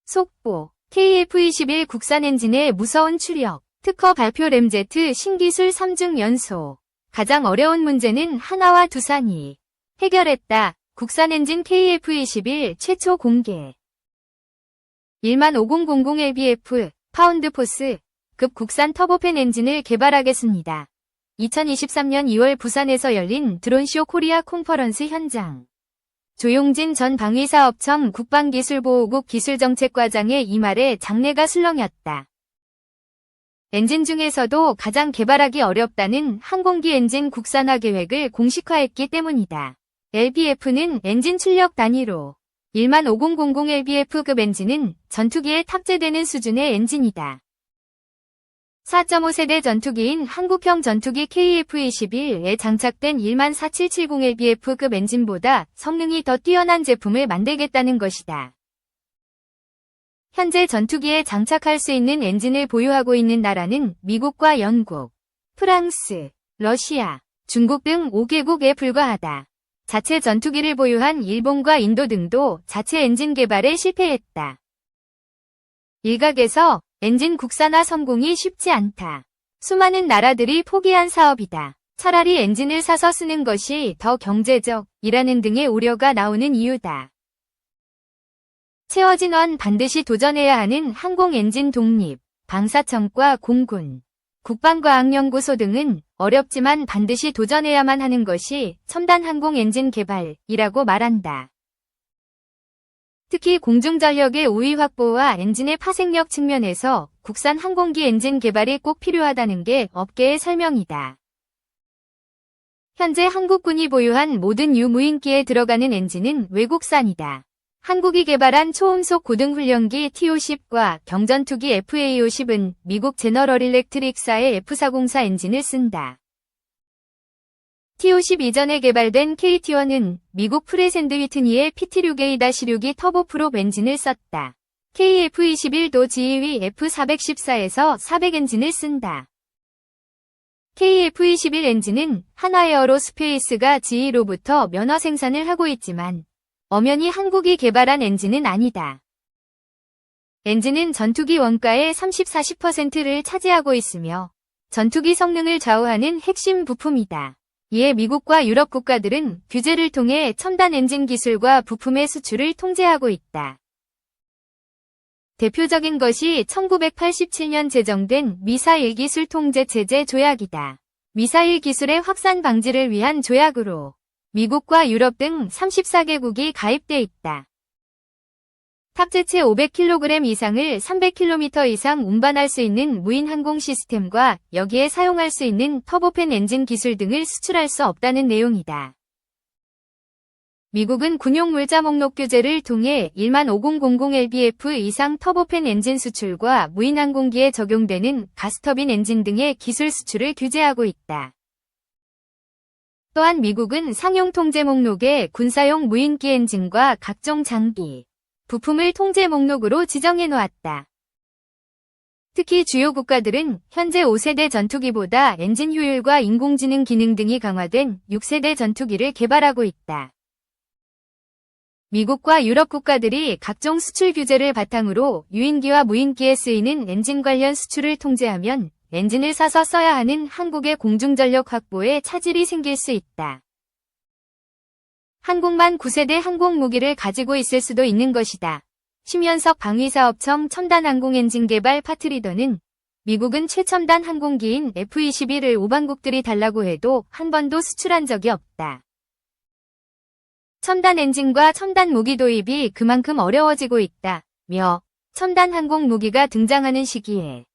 속보 KF-21 국산 엔진의 무서운 추력, 특허 발표 램제트 신기술 3중 연소. 가장 어려운 문제는 하나와 두산이 해결했다. 국산 엔진 KF-21 최초 공개. 15000LBF 파운드포스 급 국산 터보팬 엔진을 개발하겠습니다. 2023년 2월 부산에서 열린 드론쇼 코리아 컨퍼런스 현장. 조용진 전 방위사업청 국방기술보호국 기술정책과장의 이 말에 장내가 술렁였다. 엔진 중에서도 가장 개발하기 어렵다는 항공기 엔진 국산화 계획을 공식화했기 때문이다. LBF는 엔진 출력 단위로 15000LBF급 엔진은 전투기에 탑재되는 수준의 엔진이다. 4.5세대 전투기인 한국형 전투기 KF-21에 장착된 14770LBF급 엔진보다 성능이 더 뛰어난 제품을 만들겠다는 것이다. 현재 전투기에 장착할 수 있는 엔진을 보유하고 있는 나라는 미국과 영국, 프랑스, 러시아, 중국 등 5개국에 불과하다. 자체 전투기를 보유한 일본과 인도 등도 자체 엔진 개발에 실패했다. 일각에서 엔진 국산화 성공이 쉽지 않다. 수많은 나라들이 포기한 사업이다. 차라리 엔진을 사서 쓰는 것이 더 경제적이라는 등의 우려가 나오는 이유다. 최어진원 반드시 도전해야 하는 항공 엔진 독립, 방사청과 공군, 국방과학연구소 등은 어렵지만 반드시 도전해야만 하는 것이 첨단 항공 엔진 개발이라고 말한다. 특히 공중전력의 우위 확보와 엔진의 파생력 측면에서 국산 항공기 엔진 개발이 꼭 필요하다는 게 업계의 설명이다. 현재 한국군이 보유한 모든 유무인기에 들어가는 엔진은 외국산이다. 한국이 개발한 초음속 고등훈련기 T-50과 경전투기 FA-50은 미국 제너럴 일렉트릭사의 F404 엔진을 쓴다. T-50 이전에 개발된 KT-1은 미국 프레샌드 위트니의 PT6A-6이 터보프롭 엔진을 썼다. KF-21도 지휘 F414에서 400 엔진을 쓴다. KF-21 엔진은 한화에어로스페이스가 GE로부터 면허 생산을 하고 있지만 엄연히 한국이 개발한 엔진은 아니다. 엔진은 전투기 원가의 30-40%를 차지하고 있으며 전투기 성능을 좌우하는 핵심 부품이다. 이에 미국과 유럽 국가들은 규제를 통해 첨단 엔진 기술과 부품의 수출을 통제하고 있다. 대표적인 것이 1987년 제정된 미사일 기술 통제 체제 조약이다. 미사일 기술의 확산 방지를 위한 조약으로 미국과 유럽 등 34개국이 가입돼 있다. 탑재체 500kg 이상을 300km 이상 운반할 수 있는 무인 항공 시스템과 여기에 사용할 수 있는 터보팬 엔진 기술 등을 수출할 수 없다는 내용이다. 미국은 군용 물자 목록 규제를 통해 15000LBF 이상 터보팬 엔진 수출과 무인 항공기에 적용되는 가스터빈 엔진 등의 기술 수출을 규제하고 있다. 또한 미국은 상용 통제 목록에 군사용 무인기 엔진과 각종 장비, 부품을 통제 목록으로 지정해 놓았다. 특히 주요 국가들은 현재 5세대 전투기보다 엔진 효율과 인공지능 기능 등이 강화된 6세대 전투기를 개발하고 있다. 미국과 유럽 국가들이 각종 수출 규제를 바탕으로 유인기와 무인기에 쓰이는 엔진 관련 수출을 통제하면 엔진을 사서 써야 하는 한국의 공중전력 확보에 차질이 생길 수 있다. 한국만 9세대 항공무기를 가지고 있을 수도 있는 것이다. 심연석 방위사업청 첨단 항공 엔진 개발 파트리더는 미국은 최첨단 항공기인 F-21을 오반국들이 달라고 해도 한 번도 수출한 적이 없다. 첨단 엔진과 첨단 무기 도입이 그만큼 어려워지고 있다며 첨단 항공 무기가 등장하는 시기에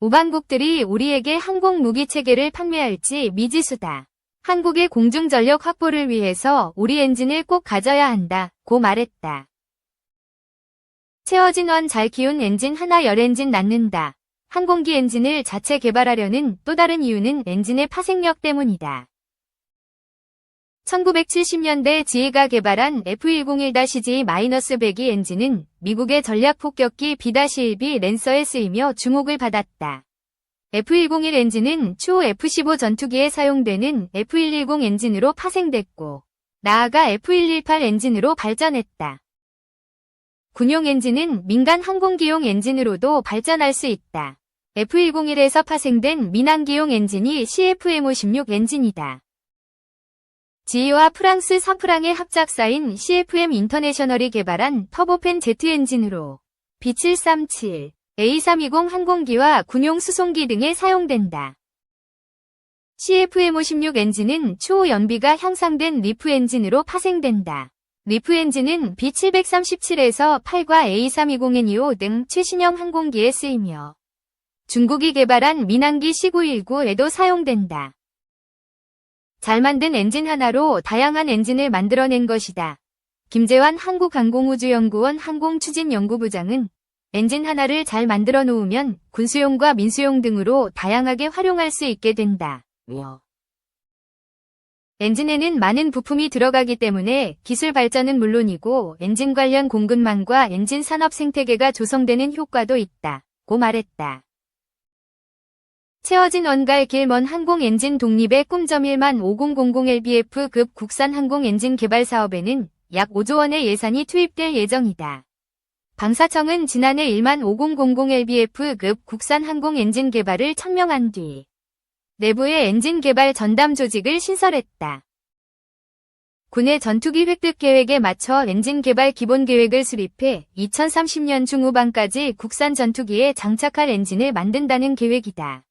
오반국들이 우리에게 항공 무기 체계를 판매할지 미지수다. 한국의 공중전력 확보를 위해서 우리 엔진을 꼭 가져야 한다고 말했다. 최어진원 잘 키운 엔진 하나 열 엔진 낳는다. 항공기 엔진을 자체 개발하려는 또 다른 이유는 엔진의 파생력 때문이다. 1970년대 GE가 개발한 F101-G-102 엔진은 미국의 전략폭격기 B-1B 랜서에 쓰이며 주목을 받았다. F101 엔진은 추후 F-15 전투기에 사용되는 F110 엔진으로 파생됐고 나아가 F118 엔진으로 발전했다. 군용 엔진은 민간 항공기용 엔진으로도 발전할 수 있다. F101에서 파생된 민항기용 엔진이 CFM56 엔진이다. GE와 프랑스 사프랑의 합작사인 CFM 인터내셔널이 개발한 터보팬 제트 엔진으로 B737, A320 항공기와 군용 수송기 등에 사용된다. CFM56 엔진은 추후 연비가 향상된 리프 엔진으로 파생된다. 리프 엔진은 B737에서 8과 A320neo 등 최신형 항공기에 쓰이며 중국이 개발한 민항기 C919에도 사용된다. 잘 만든 엔진 하나로 다양한 엔진을 만들어낸 것이다. 김재환 한국항공우주연구원 항공추진연구부장은 엔진 하나를 잘 만들어 놓으면 군수용과 민수용 등으로 다양하게 활용할 수 있게 된다. 엔진에는 많은 부품이 들어가기 때문에 기술 발전은 물론이고 엔진 관련 공급망과 엔진 산업 생태계가 조성되는 효과도 있다고 말했다. 채워진 원갈 길 먼 항공 엔진 독립의 꿈점 1만 5000LBF급 국산 항공 엔진 개발 사업에는 약 5조 원의 예산이 투입될 예정이다. 방사청은 지난해 1만 5000LBF급 국산 항공 엔진 개발을 천명한 뒤 내부의 엔진 개발 전담 조직을 신설했다. 군의 전투기 획득 계획에 맞춰 엔진 개발 기본 계획을 수립해 2030년 중후반까지 국산 전투기에 장착할 엔진을 만든다는 계획이다.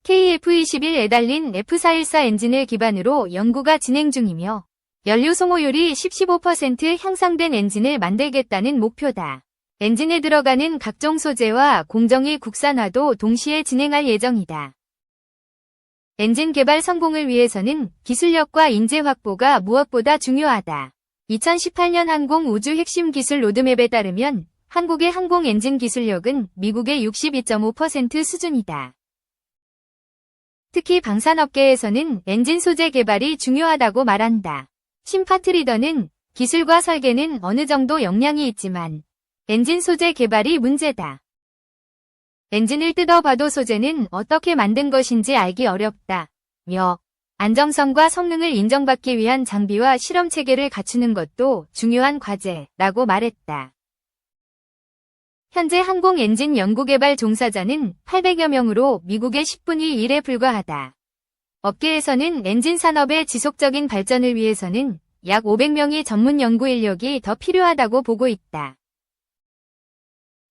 KF-21에 달린 F414 엔진을 기반으로 연구가 진행 중이며 연료 소모율이 15% 향상된 엔진을 만들겠다는 목표다. 엔진에 들어가는 각종 소재와 공정의 국산화도 동시에 진행할 예정이다. 엔진 개발 성공을 위해서는 기술력과 인재 확보가 무엇보다 중요하다. 2018년 항공우주 핵심 기술 로드맵에 따르면 한국의 항공 엔진 기술력은 미국의 62.5% 수준이다. 특히 방산업계에서는 엔진 소재 개발이 중요하다고 말한다. 심파트리더는 기술과 설계는 어느 정도 역량이 있지만 엔진 소재 개발이 문제다. 엔진을 뜯어봐도 소재는 어떻게 만든 것인지 알기 어렵다며 안정성과 성능을 인정받기 위한 장비와 실험 체계를 갖추는 것도 중요한 과제라고 말했다. 현재 항공 엔진 연구개발 종사자는 800여 명으로 미국의 10분의 1에 불과하다. 업계에서는 엔진 산업의 지속적인 발전을 위해서는 약 500명의 전문 연구 인력이 더 필요하다고 보고 있다.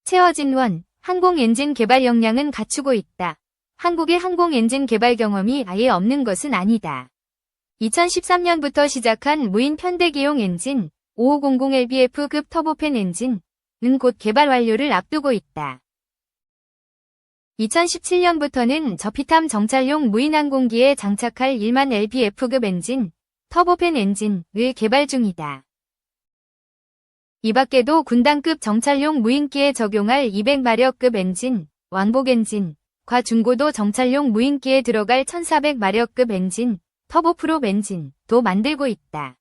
채워진 원, 항공 엔진 개발 역량은 갖추고 있다. 한국의 항공 엔진 개발 경험이 아예 없는 것은 아니다. 2013년부터 시작한 무인 편대기용 엔진 5500LBF급 터보팬 엔진은 곧 개발 완료를 앞두고 있다. 2017년부터는 저피탐 정찰용 무인항공기에 장착할 1만 LBF급 엔진, 터보팬 엔진을 개발 중이다. 이 밖에도 군단급 정찰용 무인기에 적용할 200마력급 엔진, 왕복 엔진, 과 중고도 정찰용 무인기에 들어갈 1400마력급 엔진, 터보프롭 엔진도 만들고 있다.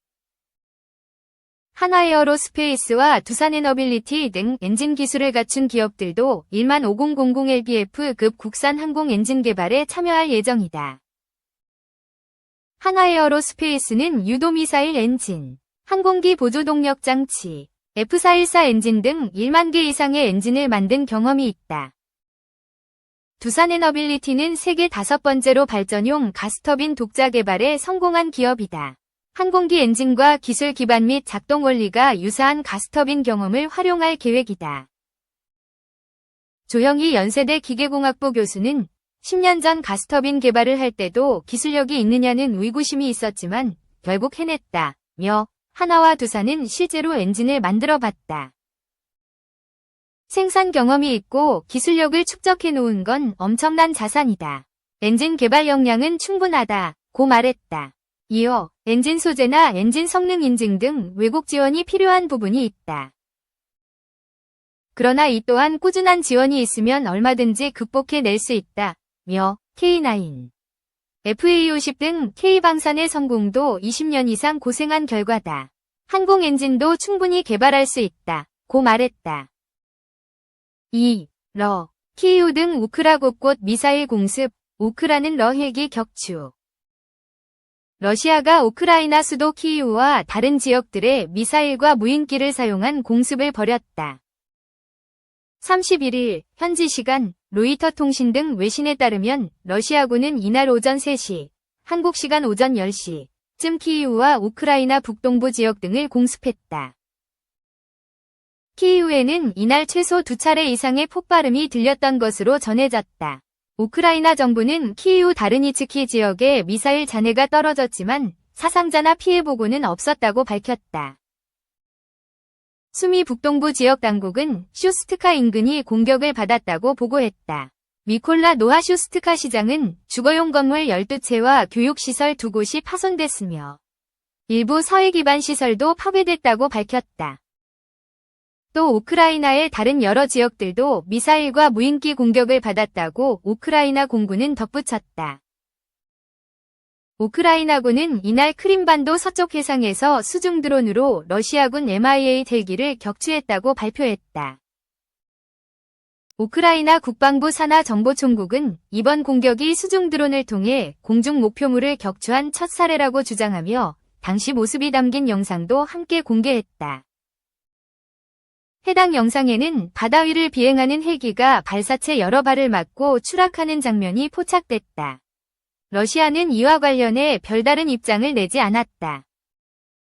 한화에어로스페이스와 두산에너빌리티 등 엔진 기술을 갖춘 기업들도 1만 5000LBF급 국산 항공 엔진 개발에 참여할 예정이다. 한화에어로스페이스는 유도미사일 엔진, 항공기 보조동력 장치, F414 엔진 등 1만 개 이상의 엔진을 만든 경험이 있다. 두산에너빌리티는 세계 5번째로 발전용 가스터빈 독자 개발에 성공한 기업이다. 항공기 엔진과 기술 기반 및 작동 원리가 유사한 가스터빈 경험을 활용할 계획이다. 조형희 연세대 기계공학부 교수는 10년 전 가스터빈 개발을 할 때도 기술력이 있느냐는 의구심이 있었지만 결국 해냈다며 한화와 두산은 실제로 엔진을 만들어 봤다. 생산 경험이 있고 기술력을 축적해 놓은 건 엄청난 자산이다. 엔진 개발 역량은 충분하다고 말했다. 이어 엔진 소재나 엔진 성능 인증 등 외국 지원이 필요한 부분이 있다. 그러나 이 또한 꾸준한 지원이 있으면 얼마든지 극복해낼 수 있다며 K9, FA50 등 K방산의 성공도 20년 이상 고생한 결과다. 항공 엔진도 충분히 개발할 수 있다고 말했다. 키이우 등 우크라 곳곳 미사일 공습, 우크라는 러 헬기 격추. 러시아가 우크라이나 수도 키이우와 다른 지역들의 미사일과 무인기를 사용한 공습을 벌였다. 31일 현지 시간 로이터 통신 등 외신에 따르면 러시아군은 이날 오전 3시, 한국 시간 오전 10시쯤 키이우와 우크라이나 북동부 지역 등을 공습했다. 키이우에는 이날 최소 2차례 이상의 폭발음이 들렸던 것으로 전해졌다. 우크라이나 정부는 키이우 다르니츠키 지역에 미사일 잔해가 떨어졌지만 사상자나 피해 보고는 없었다고 밝혔다. 수미 북동부 지역 당국은 쇼스트카 인근이 공격을 받았다고 보고했다. 미콜라 노하쇼스트카 시장은 주거용 건물 12채와 교육시설 2곳이 파손됐으며 일부 서해 기반 시설도 파괴됐다고 밝혔다. 또 우크라이나의 다른 여러 지역들도 미사일과 무인기 공격을 받았다고 우크라이나 공군은 덧붙였다. 우크라이나군은 이날 크림반도 서쪽 해상에서 수중 드론으로 러시아군 MIA 헬기를 격추했다고 발표했다. 우크라이나 국방부 산하정보총국은 이번 공격이 수중 드론을 통해 공중 목표물을 격추한 첫 사례라고 주장하며 당시 모습이 담긴 영상도 함께 공개했다. 해당 영상에는 바다 위를 비행하는 헬기가 발사체 여러 발을 맞고 추락하는 장면이 포착됐다. 러시아는 이와 관련해 별다른 입장을 내지 않았다.